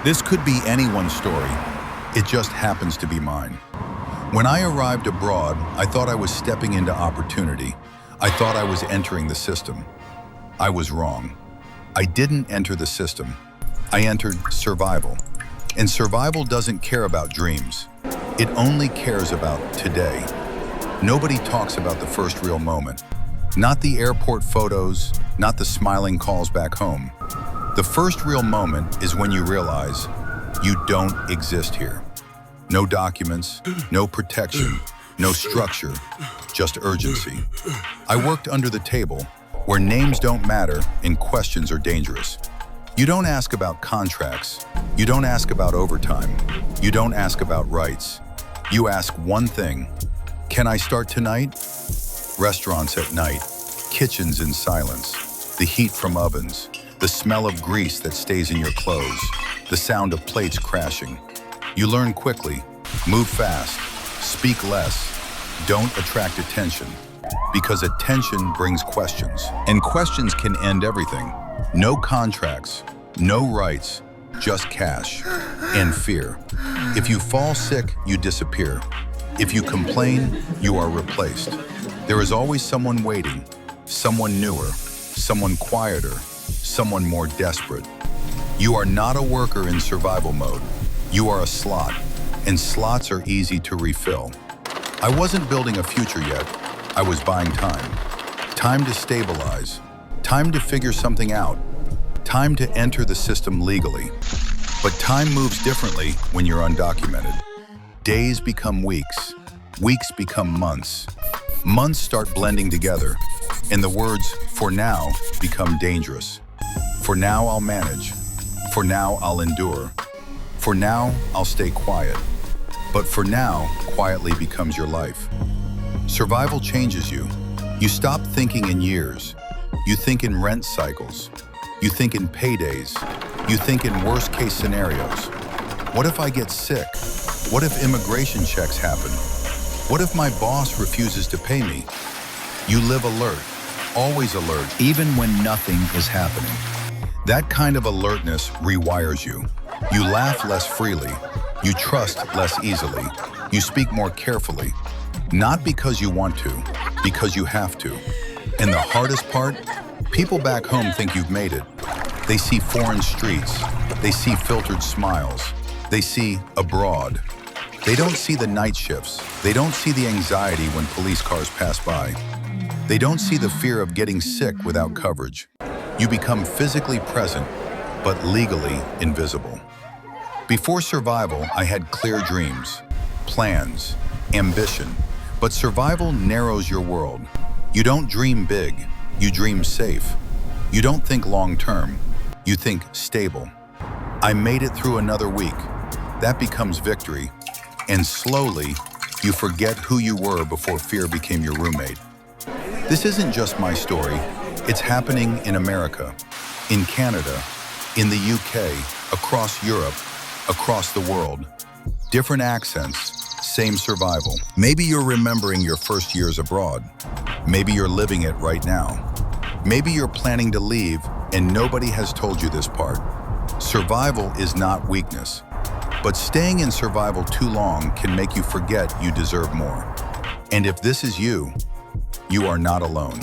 This could be anyone's story. It just happens to be mine. When I arrived abroad, I thought I was stepping into opportunity. I thought I was entering the system. I was wrong. I didn't enter the system. I entered survival. And survival doesn't care about dreams. It only cares about today. Nobody talks about the first real moment. Not the airport photos, not the smiling calls back home. The first real moment is when you realize you don't exist here. No documents, no protection, no structure, just urgency. I worked under the table, where names don't matter and questions are dangerous. You don't ask about contracts. You don't ask about overtime. You don't ask about rights. You ask one thing: can I start tonight? Restaurants at night, kitchens in silence, the heat from ovens, the smell of grease that stays in your clothes, the sound of plates crashing. You learn quickly, move fast, speak less, don't attract attention, because attention brings questions, and questions can end everything. No contracts, no rights, just cash and fear. If you fall sick, you disappear. If you complain, you are replaced. There is always someone waiting, someone newer, someone quieter, someone more desperate. You are not a worker in survival mode. You are a slot, and slots are easy to refill. I wasn't building a future yet. I was buying time. Time to stabilize. Time to figure something out. Time to enter the system legally. But time moves differently when you're undocumented. Days become weeks. Weeks become months. Months start blending together, and the words "for now" become dangerous. For now, I'll manage. For now, I'll endure. For now, I'll stay quiet. But for now, quietly becomes your life. Survival changes you. You stop thinking in years. You think in rent cycles. You think in paydays. You think in worst-case scenarios. What if I get sick? What if immigration checks happen? What if my boss refuses to pay me? You live alert, always alert, even when nothing is happening. That kind of alertness rewires you. You laugh less freely. You trust less easily. You speak more carefully. Not because you want to, because you have to. And the hardest part? People back home think you've made it. They see foreign streets. They see filtered smiles. They see abroad. They don't see the night shifts. They don't see the anxiety when police cars pass by. They don't see the fear of getting sick without coverage. You become physically present, but legally invisible. Before survival, I had clear dreams, plans, ambition, but survival narrows your world. You don't dream big, you dream safe. You don't think long-term, you think stable. I made it through another week. That becomes victory. And slowly, you forget who you were before fear became your roommate. This isn't just my story. It's happening in America, in Canada, in the UK, across Europe, across the world. Different accents, same survival. Maybe you're remembering your first years abroad. Maybe you're living it right now. Maybe you're planning to leave and nobody has told you this part. Survival is not weakness. But staying in survival too long can make you forget you deserve more. And if this is you, you are not alone.